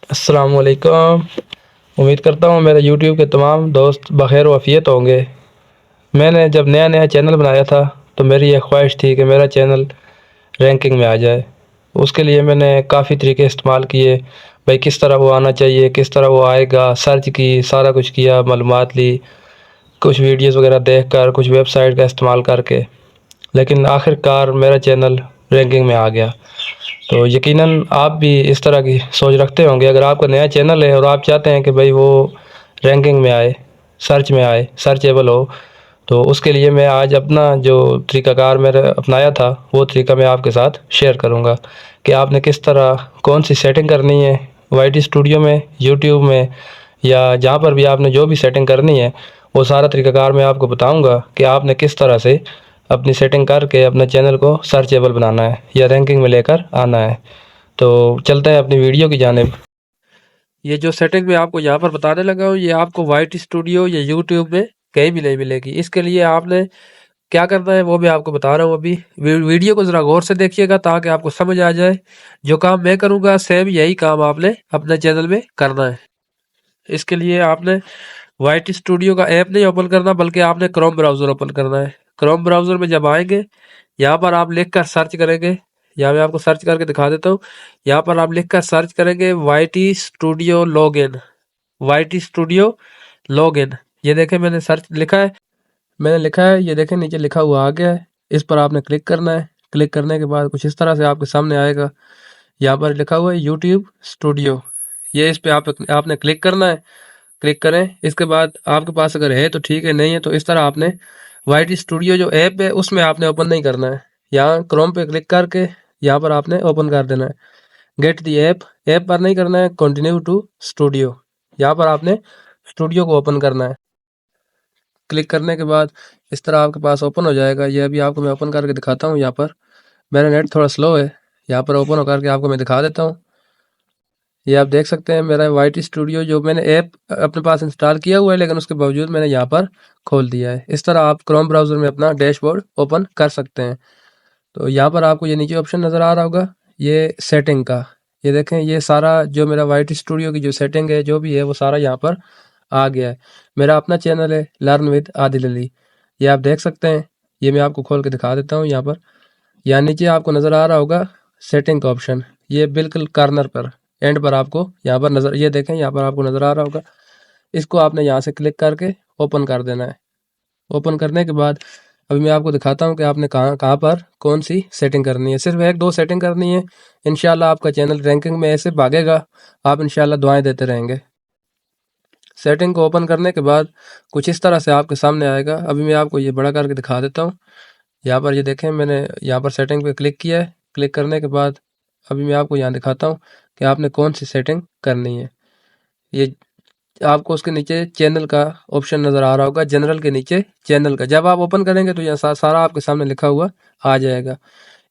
السلام علیکم۔ امید کرتا ہوں میرے یوٹیوب کے تمام دوست بخیر و عافیت ہوں گے۔ میں نے جب نیا چینل بنایا تھا تو میری یہ خواہش تھی کہ میرا چینل رینکنگ میں آ جائے۔ اس کے لیے میں نے کافی طریقے استعمال کیے، بھائی کس طرح وہ آنا چاہیے، کس طرح وہ آئے گا، سرچ کی، سارا کچھ کیا، معلومات لی، کچھ ویڈیوز وغیرہ دیکھ کر، کچھ ویب سائٹ کا استعمال کر کے، لیکن آخر کار میرا چینل رینکنگ میں آ گیا۔ تو یقیناً آپ بھی اس طرح کی سوچ رکھتے ہوں گے۔ اگر آپ کا نیا چینل ہے اور آپ چاہتے ہیں کہ بھائی وہ رینکنگ میں آئے، سرچ میں آئے، سرچیبل ہو، تو اس کے لیے میں آج اپنا جو طریقہ کار میں اپنایا تھا وہ طریقہ میں آپ کے ساتھ شیئر کروں گا کہ آپ نے کس طرح کون سی سیٹنگ کرنی ہے وائی ٹی اسٹوڈیو میں، یوٹیوب میں، یا جہاں پر بھی آپ نے جو بھی سیٹنگ کرنی ہے وہ سارا طریقہ کار میں آپ کو بتاؤں گا کہ آپ نے کس طرح سے اپنی سیٹنگ کر کے اپنے چینل کو سرچیبل بنانا ہے یا رینکنگ میں لے کر آنا ہے۔ تو چلتے ہیں اپنی ویڈیو کی جانب۔ یہ جو سیٹنگ میں آپ کو یہاں پر بتانے لگا ہوں یہ آپ کو وائی ٹی اسٹوڈیو یا یوٹیوب میں کہیں بھی نہیں ملے گی۔ اس کے لیے آپ نے کیا کرنا ہے وہ میں آپ کو بتا رہا ہوں ابھی۔ ویڈیو کو ذرا غور سے دیکھیے گا تاکہ آپ کو سمجھ آ جائے۔ جو کام میں کروں گا سیم یہی کام آپ نے اپنے چینل میں کرنا ہے۔ اس کے لیے آپ نے وائی ٹی اسٹوڈیو کا ایپ نہیں اوپن کرنا بلکہ آپ نے کروم براؤزر اوپن کرنا ہے۔ کروم براؤزر میں جب آئیں گے یہاں پر آپ لکھ کر سرچ کریں گے، یہاں میں آپ کو سرچ کر کے دکھا دیتا ہوں۔ یہاں پر آپ لکھ کر سرچ کریں گے Y T studio log in, Y T studio log in. یہ دیکھیں میں نے سرچ لکھا ہے، میں نے لکھا ہے، یہ دیکھیں نیچے لکھا ہوا آ گیا ہے۔ اس پر آپ نے کلک کرنا ہے۔ کلک کرنے کے بعد کچھ اس طرح سے آپ کے سامنے آئے گا۔ یہاں پر لکھا ہوا ہے یوٹیوب اسٹوڈیو، یہ اس پہ آپ نے کلک کرنا ہے۔ کلک کریں، اس کے بعد آپ کے پاس اگر ہے تو ٹھیک ہے، نہیں ہے تو اس طرح آپ نے وائی ٹی اسٹوڈیو جو ایپ ہے اس میں آپ نے اوپن نہیں کرنا ہے۔ یہاں کروم پہ کلک کر کے یہاں پر آپ نے اوپن کر دینا ہے۔ گیٹ دی ایپ، ایپ پر نہیں کرنا ہے، کنٹینیو ٹو اسٹوڈیو، یہاں پر آپ نے اسٹوڈیو کو اوپن کرنا ہے۔ کلک کرنے کے بعد اس طرح آپ کے پاس اوپن ہو جائے گا۔ یہ ابھی آپ کو میں اوپن کر کے دکھاتا ہوں۔ یہاں پر میرا نیٹ تھوڑا سلو ہے، یہاں پر اوپن ہو کر کے آپ کو میں دکھا دیتا ہوں۔ یہ آپ دیکھ سکتے ہیں میرا وائی ٹی اسٹوڈیو جو میں نے ایپ اپنے پاس انسٹال کیا ہوا ہے لیکن اس کے باوجود میں نے یہاں پر کھول دیا ہے۔ اس طرح آپ کروم براؤزر میں اپنا ڈیش بورڈ اوپن کر سکتے ہیں۔ تو یہاں پر آپ کو یہ نیچے آپشن نظر آ رہا ہوگا یہ سیٹنگ کا، یہ دیکھیں یہ سارا جو میرا وائی ٹی اسٹوڈیو کی جو سیٹنگ ہے جو بھی ہے وہ سارا یہاں پر آ گیا ہے۔ میرا اپنا چینل ہے لرن ود عادل علی، یہ آپ دیکھ سکتے ہیں۔ یہ میں آپ کو کھول کے دکھا دیتا ہوں۔ یہاں پر یہاں نیچے آپ کو نظر آ رہا ہوگا سیٹنگ کا آپشن، یہ بالکل کارنر پر اینڈ پر آپ کو یہاں پر نظر، یہ دیکھیں یہاں پر آپ کو نظر آ رہا ہوگا۔ اس کو آپ نے یہاں سے کلک کر کے اوپن کر دینا ہے۔ اوپن کرنے کے بعد ابھی میں آپ کو دکھاتا ہوں کہ آپ نے کہاں پر کون سی سیٹنگ کرنی ہے۔ صرف ایک دو سیٹنگ کرنی ہے، انشاءاللہ آپ کا چینل رینکنگ میں ایسے بھاگے گا، آپ انشاءاللہ دعائیں دیتے رہیں گے۔ سیٹنگ کو اوپن کرنے کے بعد کچھ اس طرح سے آپ کے سامنے آئے گا۔ ابھی میں آپ کو یہ بڑا کر کے دکھا دیتا ہوں۔ یہاں پر یہ دیکھیں میں نے یہاں پر سیٹنگ پہ کلک کیا ہے۔ کلک کرنے کے بعد ابھی میں آپ کو یہاں دکھاتا ہوں کہ آپ نے کون سی سیٹنگ کرنی ہے۔ یہ آپ کو اس کے نیچے چینل کا آپشن نظر آ رہا ہوگا، جنرل کے نیچے چینل کا، جب آپ اوپن کریں گے تو یہ سارا آپ کے سامنے لکھا ہوا آ جائے گا۔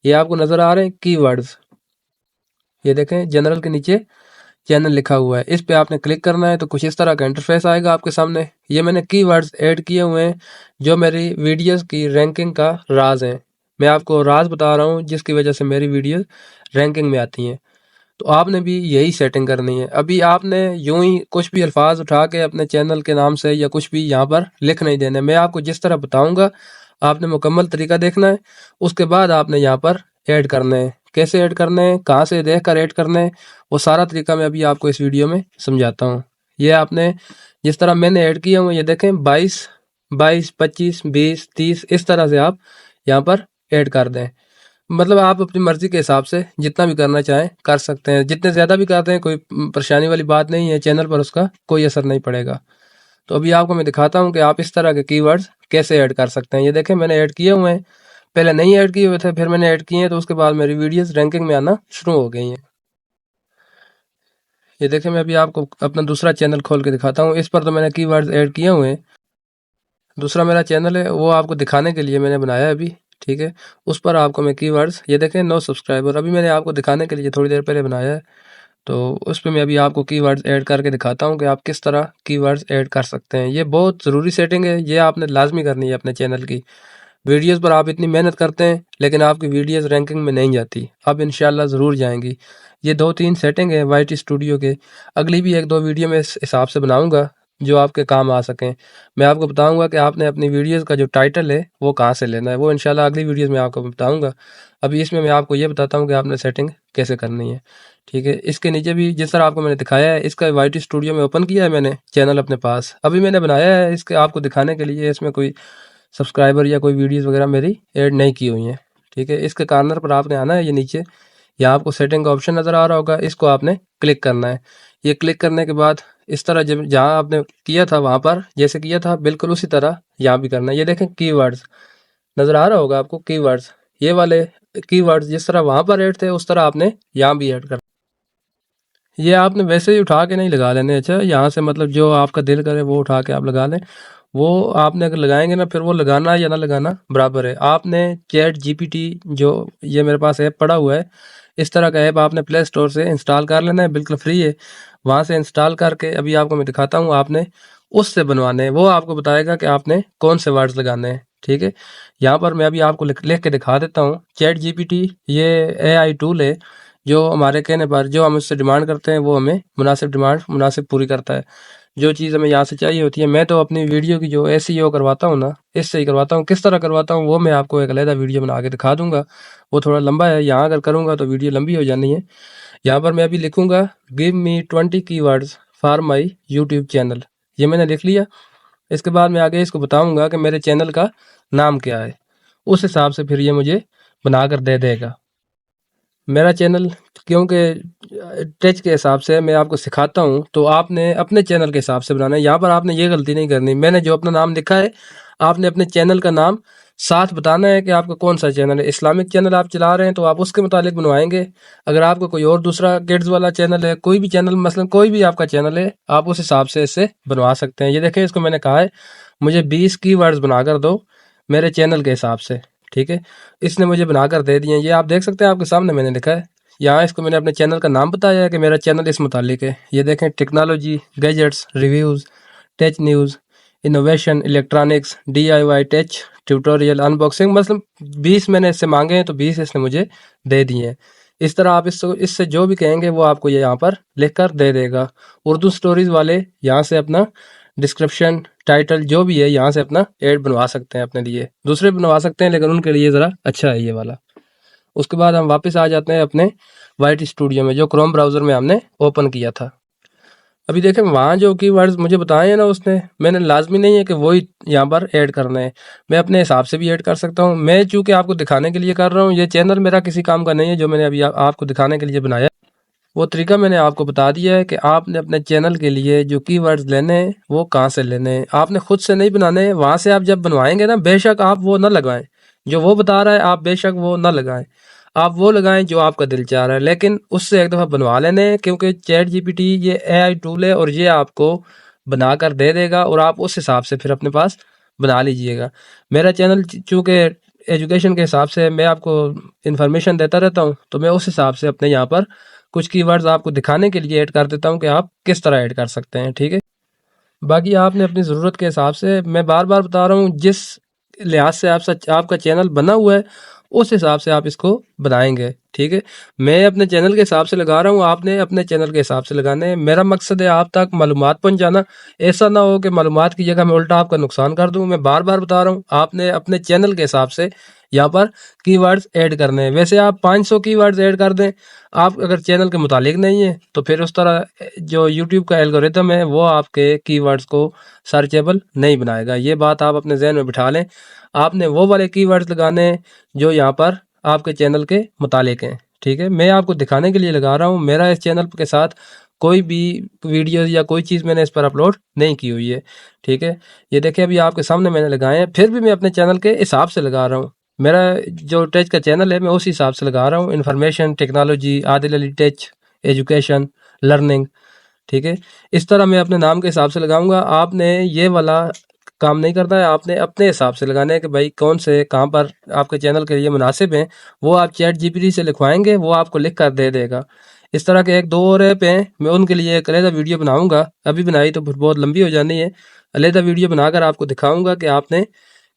یہ آپ کو نظر آ رہے ہیں کی ورڈز، یہ دیکھیں جنرل کے نیچے چینل لکھا ہوا ہے، اس پہ آپ نے کلک کرنا ہے تو کچھ اس طرح کا انٹرفیس آئے گا آپ کے سامنے۔ یہ میں نے کی ورڈز ایڈ کیے ہوئے ہیں جو میری ویڈیوز کی رینکنگ کا راز ہیں، میں آپ کو راز بتا رہا ہوں جس کی وجہ سے میری ویڈیوز رینکنگ میں آتی ہیں۔ تو آپ نے بھی یہی سیٹنگ کرنی ہے۔ ابھی آپ نے یوں ہی کچھ بھی الفاظ اٹھا کے اپنے چینل کے نام سے یا کچھ بھی یہاں پر لکھ نہیں دینے، میں آپ کو جس طرح بتاؤں گا آپ نے مکمل طریقہ دیکھنا ہے، اس کے بعد آپ نے یہاں پر ایڈ کرنے ہیں، کیسے ایڈ کرنے ہیں، کہاں سے دیکھ کر ایڈ کرنے ہیں، وہ سارا طریقہ میں ابھی آپ کو اس ویڈیو میں سمجھاتا ہوں۔ یہ آپ نے جس طرح میں نے ایڈ کیا ہوں، یہ دیکھیں 22 25 20 30 اس طرح سے آپ یہاں پر ایڈ کر دیں۔ مطلب آپ اپنی مرضی کے حساب سے جتنا بھی کرنا چاہیں کر سکتے ہیں، جتنے زیادہ بھی کرتے ہیں کوئی پریشانی والی بات نہیں ہے، چینل پر اس کا کوئی اثر نہیں پڑے گا۔ تو ابھی آپ کو میں دکھاتا ہوں کہ آپ اس طرح کے کی ورڈز کیسے ایڈ کر سکتے ہیں۔ یہ دیکھیں میں نے ایڈ کیے ہوئے ہیں، پہلے نہیں ایڈ کیے ہوئے تھے، پھر میں نے ایڈ کیے ہیں تو اس کے بعد میری ویڈیوز رینکنگ میں آنا شروع ہو گئی ہیں۔ یہ دیکھیں میں ابھی آپ کو اپنا دوسرا چینل کھول کے دکھاتا ہوں، اس پر تو میں نے کی ورڈز ایڈ کیے ہوئے ہیں۔ دوسرا میرا چینل ہے وہ آپ کو دکھانے کے لیے میں نے بنایا ہے ابھی، ٹھیک ہے، اس پر آپ کو میں کی ورڈز، یہ دیکھیں 9 سبسکرائبر، ابھی میں نے آپ کو دکھانے کے لیے تھوڑی دیر پہلے بنایا ہے، تو اس پہ میں ابھی آپ کو کی ورڈز ایڈ کر کے دکھاتا ہوں کہ آپ کس طرح کی ورڈز ایڈ کر سکتے ہیں۔ یہ بہت ضروری سیٹنگ ہے، یہ آپ نے لازمی کرنی ہے اپنے چینل کی۔ ویڈیوز پر آپ اتنی محنت کرتے ہیں لیکن آپ کی ویڈیوز رینکنگ میں نہیں جاتی، اب انشاءاللہ ضرور جائیں گی۔ یہ 2-3 سیٹنگ ہیں وائی ٹی اسٹوڈیو کے، اگلی بھی 1-2 ویڈیو میں اس حساب سے بناؤں گا جو آپ کے کام آ سکیں۔ میں آپ کو بتاؤں گا کہ آپ نے اپنی ویڈیوز کا جو ٹائٹل ہے وہ کہاں سے لینا ہے، وہ انشاءاللہ اگلی ویڈیوز میں آپ کو بتاؤں گا۔ ابھی اس میں آپ کو یہ بتاتا ہوں کہ آپ نے سیٹنگ کیسے کرنی ہے، ٹھیک ہے۔ اس کے نیچے بھی جس طرح آپ کو میں نے دکھایا ہے، اس کا وائی ٹی اسٹوڈیو میں اوپن کیا ہے میں نے چینل اپنے پاس، ابھی میں نے بنایا ہے اس کے آپ کو دکھانے کے لیے، اس میں کوئی سبسکرائبر یا کوئی ویڈیوز وغیرہ میری ایڈ نہیں کی ہوئی ہیں، ٹھیک ہے۔ اس کے کارنر پر آپ نے آنا ہے، یہ نیچے یہاں آپ کو سیٹنگ کا آپشن نظر آ رہا ہوگا، اس کو آپ نے کلک کرنا ہے۔ یہ کلک کرنے کے بعد اس طرح جہاں آپ نے کیا تھا وہاں پر جیسے کیا تھا بالکل اسی طرح یہاں بھی کرنا ہے۔ یہ دیکھیں کی ورڈز نظر آ رہا ہوگا آپ کو، کی ورڈز، یہ والے کی ورڈز جس طرح وہاں پر ایڈ تھے اس طرح آپ نے یہاں بھی ایڈ کرنا۔ یہ آپ نے ویسے ہی اٹھا کے نہیں لگا لینے، اچھا یہاں سے مطلب جو آپ کا دل کرے وہ اٹھا کے آپ لگا لیں، وہ آپ نے اگر لگائیں گے نا پھر وہ لگانا یا نہ لگانا برابر ہے۔ آپ نے چیٹ جی پی ٹی جو یہ میرے پاس ایپ پڑا ہوا ہے، اس طرح کا ایپ آپ نے پلے اسٹور سے انسٹال کر لینا ہے، بالکل فری ہے۔ وہاں سے انسٹال کر کے ابھی آپ کو میں دکھاتا ہوں، آپ نے اس سے بنوانے ہیں، وہ آپ کو بتائے گا کہ آپ نے کون سے ورڈز لگانے ہیں، ٹھیک ہے۔ یہاں پر میں ابھی آپ کو لکھ کے دکھا دیتا ہوں۔ چیٹ جی پی ٹی یہ اے آئی ٹول ہے جو ہمارے کہنے پر جو ہم اس سے ڈیمانڈ کرتے ہیں وہ ہمیں مناسب پوری کرتا ہے۔ جو چیز ہمیں یہاں سے چاہیے ہوتی ہے، میں تو اپنی ویڈیو کی جو SEO کرواتا ہوں نا، اس سے ہی کرواتا ہوں۔ کس طرح کرواتا ہوں وہ میں آپ کو ایک علیحدہ ویڈیو بنا کے دکھا دوں گا، وہ تھوڑا لمبا ہے، یہاں اگر کروں گا تو ویڈیو لمبی ہو جانی ہے۔ یہاں پر میں ابھی لکھوں گا give me 20 keywords for my YouTube channel, یہ میں نے لکھ لیا۔ اس کے بعد میں آگے اس کو بتاؤں گا کہ میرے چینل کا نام کیا ہے، اس حساب سے پھر یہ مجھے بنا کر دے دے گا۔ میرا چینل کیونکہ ٹچ کے حساب سے میں آپ کو سکھاتا ہوں تو آپ نے اپنے چینل کے حساب سے بنانا ہے۔ یہاں پر آپ نے یہ غلطی نہیں کرنی، میں نے جو اپنا نام لکھا ہے آپ نے اپنے چینل کا نام ساتھ بتانا ہے کہ آپ کا کون سا چینل ہے۔ اسلامک چینل آپ چلا رہے ہیں تو آپ اس کے متعلق بنوائیں گے، اگر آپ کا کوئی اور دوسرا کڈز والا چینل ہے، کوئی بھی چینل مثلا کوئی بھی آپ کا چینل ہے، آپ اس حساب سے اس سے بنوا سکتے ہیں۔ یہ دیکھیں اس کو میں نے کہا ہے مجھے 20 کی ورڈز بنا کر دو میرے چینل کے حساب سے، ٹھیک ہے۔ اس نے مجھے بنا کر دے دیے ہیں، یہ آپ دیکھ سکتے ہیں آپ کے سامنے میں نے لکھا ہے۔ یہاں اس کو میں نے اپنے چینل کا نام بتایا ہے کہ میرا چینل اس متعلق ہے۔ یہ دیکھیں technology, gadgets, reviews, teach news, innovation, electronics, DIY teach, tutorial, unboxing, مثلا 20 میں نے اس سے مانگے ہیں تو 20 اس نے مجھے دے دیے ہیں۔ اس طرح آپ اس سے جو بھی کہیں گے وہ آپ کو یہ یہاں پر لکھ کر دے دے گا۔ اردو سٹوریز والے یہاں سے اپنا ڈسکرپشن، ٹائٹل جو بھی ہے یہاں سے اپنا ایڈ بنوا سکتے ہیں اپنے لیے، دوسرے بنوا سکتے ہیں لیکن ان کے لیے ذرا اچھا ہے یہ والا۔ اس کے بعد ہم واپس آ جاتے ہیں اپنے وائی ٹی اسٹوڈیو میں جو کروم براؤزر میں ہم نے اوپن کیا تھا۔ ابھی دیکھیں وہاں جو کی ورڈز مجھے بتائے ہیں نا اس نے، میں نے لازمی نہیں ہے کہ وہی یہاں پر ایڈ کرنا ہے، میں اپنے حساب سے بھی ایڈ کر سکتا ہوں۔ میں چونکہ آپ کو دکھانے کے لیے کر رہا ہوں، یہ چینل میرا کسی کام کا نہیں ہے جو میں نے ابھی آپ کو دکھانے کے لیے بنایا، وہ طریقہ میں نے آپ کو بتا دیا ہے کہ آپ نے اپنے چینل کے لیے جو کی ورڈز لینے ہیں وہ کہاں سے لینے ہیں، آپ نے خود سے نہیں بنانے ہیں۔ وہاں سے آپ جب بنوائیں گے نا بے شک آپ وہ نہ لگائیں، جو وہ بتا رہا ہے آپ بے شک وہ نہ لگائیں، آپ وہ لگائیں جو آپ کا دل چاہ رہا ہے، لیکن اس سے ایک دفعہ بنوا لینے ہیں، کیونکہ چیٹ جی پی ٹی یہ AI ٹول ہے اور یہ آپ کو بنا کر دے دے گا اور آپ اس حساب سے پھر اپنے پاس بنا لیجئے گا۔ میرا چینل چونکہ ایجوکیشن کے حساب سے میں آپ کو انفارمیشن دیتا رہتا ہوں تو میں اس حساب سے اپنے یہاں پر کچھ کی ورڈز آپ کو دکھانے کے لیے ایڈ کر دیتا ہوں کہ آپ کس طرح ایڈ کر سکتے ہیں، ٹھیک ہے۔ باقی آپ نے اپنی ضرورت کے حساب سے، میں بار بار بتا رہا ہوں، جس لحاظ سے آپ کا چینل بنا ہوا ہے اس حساب سے آپ اس کو بنائیں گے، ٹھیک ہے۔ میں اپنے چینل کے حساب سے لگا رہا ہوں، آپ نے اپنے چینل کے حساب سے لگانے ہیں۔ میرا مقصد ہے آپ تک معلومات پہنچانا، ایسا نہ ہو کہ معلومات کی جگہ میں الٹا آپ کا نقصان کر دوں۔ میں بار بار بتا رہا ہوں آپ نے اپنے چینل کے حساب سے یہاں پر کی ورڈز ایڈ کرنے ہیں۔ ویسے آپ 500 کی ورڈز ایڈ کر دیں، آپ اگر چینل کے متعلق نہیں ہیں تو پھر اس طرح جو یوٹیوب کا الگوریتھم ہے وہ آپ کے کی ورڈز کو سرچیبل نہیں بنائے گا۔ یہ بات آپ اپنے ذہن میں بٹھا لیں، آپ نے وہ والے کی ورڈز لگانے ہیں جو یہاں پر آپ کے چینل کے متعلق ہیں، ٹھیک ہے۔ میں آپ کو دکھانے کے لیے لگا رہا ہوں، میرا اس چینل کے ساتھ کوئی بھی ویڈیوز یا کوئی چیز میں نے اس پر اپلوڈ نہیں کی ہوئی ہے، ٹھیک ہے۔ یہ دیکھیں ابھی آپ کے سامنے میں نے لگائے ہیں، پھر بھی میں اپنے چینل کے حساب سے لگا رہا ہوں۔ میرا جو ٹیچ کا چینل ہے میں اسی حساب سے لگا رہا ہوں، انفارمیشن، ٹیکنالوجی، عادل علی ٹیچ، ایجوکیشن، لرننگ، ٹھیک ہے۔ اس طرح میں اپنے نام کے حساب سے لگاؤں گا۔ آپ نے یہ والا کام نہیں کرنا ہے، آپ نے اپنے حساب سے لگانا ہے کہ بھائی کون سے کہاں پر آپ کے چینل کے لیے مناسب ہیں، وہ آپ چیٹ جی پی ٹی سے لکھوائیں گے، وہ آپ کو لکھ کر دے دے گا۔ اس طرح کے 1-2 اور ایپ ہیں، میں ان کے لیے ایک علیحدہ ویڈیو بناؤں گا، ابھی بنائی تو بہت لمبی ہو جانی ہے، علیحدہ ویڈیو بنا کر آپ کو دکھاؤں گا کہ آپ نے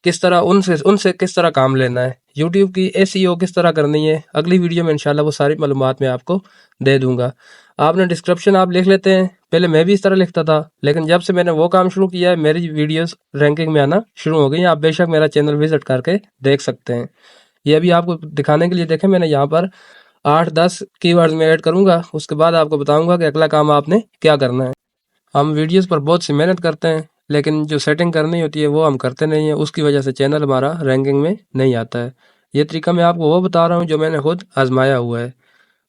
کس طرح ان سے کس طرح کام لینا ہے، یوٹیوب کی SEO کس طرح کرنی ہے، اگلی ویڈیو میں انشاءاللہ وہ ساری معلومات میں آپ کو دے دوں گا۔ آپ نے ڈسکرپشن آپ لکھ لیتے ہیں، پہلے میں بھی اس طرح لکھتا تھا، لیکن جب سے میں نے وہ کام شروع کیا ہے میری ویڈیوز رینکنگ میں آنا شروع ہو گئی ہیں۔ آپ بے شک میرا چینل وزٹ کر کے دیکھ سکتے ہیں۔ یہ ابھی آپ کو دکھانے کے لیے دیکھیں، میں نے یہاں پر 8-10 کی ورڈز میں ایڈ کروں گا، اس کے بعد آپ کو بتاؤں گا کہ اگلا کام آپ نے کیا کرنا ہے۔ ہم ویڈیوز پر بہت سی محنت کرتے ہیں، لیکن جو سیٹنگ کرنی ہوتی ہے وہ ہم کرتے نہیں ہیں، اس کی وجہ سے چینل ہمارا رینکنگ میں نہیں آتا ہے۔ یہ طریقہ میں آپ کو وہ بتا رہا ہوں جو میں نے خود آزمایا ہوا ہے،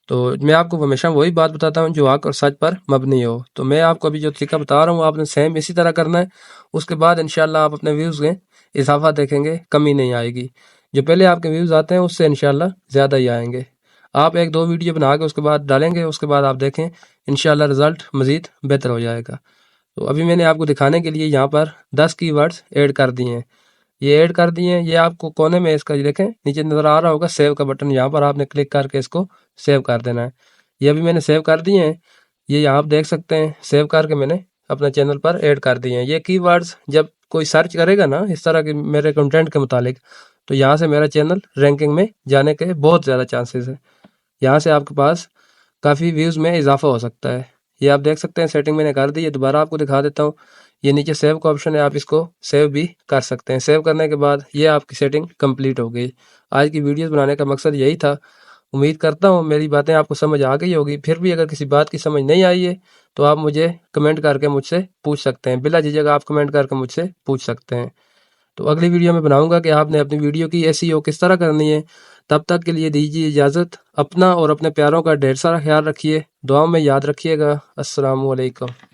تو میں آپ کو ہمیشہ وہی بات بتاتا ہوں جو حق اور سچ پر مبنی ہو۔ تو میں آپ کو ابھی جو طریقہ بتا رہا ہوں آپ نے سیم اسی طرح کرنا ہے، اس کے بعد انشاءاللہ آپ اپنے ویوز میں اضافہ دیکھیں گے، کمی نہیں آئے گی۔ جو پہلے آپ کے ویوز آتے ہیں اس سے انشاءاللہ زیادہ ہی آئیں گے۔ آپ 1-2 ویڈیو بنا کے اس کے بعد ڈالیں گے، اس کے بعد آپ دیکھیں انشاءاللہ رزلٹ مزید بہتر ہو جائے گا۔ تو ابھی میں نے آپ کو دکھانے کے لیے یہاں پر 10 کی ورڈز ایڈ کر دیے ہیں، یہ ایڈ کر دیے ہیں۔ یہ آپ کو کونے میں اس کا دیکھیں نیچے نظر آ رہا ہوگا سیو کا بٹن، یہاں پر آپ نے کلک کر کے اس کو سیو کر دینا ہے۔ یہ ابھی میں نے سیو کر دیے ہیں، یہ یہاں آپ دیکھ سکتے ہیں، سیو کر کے میں نے اپنے چینل پر ایڈ کر دیے ہیں۔ یہ کی ورڈز جب کوئی سرچ کرے گا نا اس طرح کے میرے کنٹینٹ کے متعلق، تو یہاں سے میرا چینل رینکنگ میں جانے کے بہت زیادہ چانسز ہیں، یہاں سے آپ کے پاس کافی ویوز میں اضافہ ہو سکتا ہے۔ یہ آپ دیکھ سکتے ہیں سیٹنگ میں نے کر دی ہے، دوبارہ آپ کو دکھا دیتا ہوں۔ یہ نیچے سیو کا آپشن ہے، آپ اس کو سیو بھی کر سکتے ہیں۔ سیو کرنے کے بعد یہ آپ کی سیٹنگ کمپلیٹ ہو گئی۔ آج کی ویڈیوز بنانے کا مقصد یہی تھا، امید کرتا ہوں میری باتیں آپ کو سمجھ آ گئی ہوگی۔ پھر بھی اگر کسی بات کی سمجھ نہیں آئی ہے تو آپ مجھے کمنٹ کر کے مجھ سے پوچھ سکتے ہیں، بلا جھجھک آپ کمنٹ کر کے مجھ سے پوچھ سکتے ہیں۔ تو اگلی ویڈیو میں بناؤں گا کہ آپ نے اپنی ویڈیو کی SEO کس طرح کرنی ہے۔ تب تک کے لیے دیجیے اجازت، اپنا اور اپنے پیاروں کا ڈھیر سارا خیال رکھیے، دعاؤں میں یاد رکھیے گا۔ السلام علیکم۔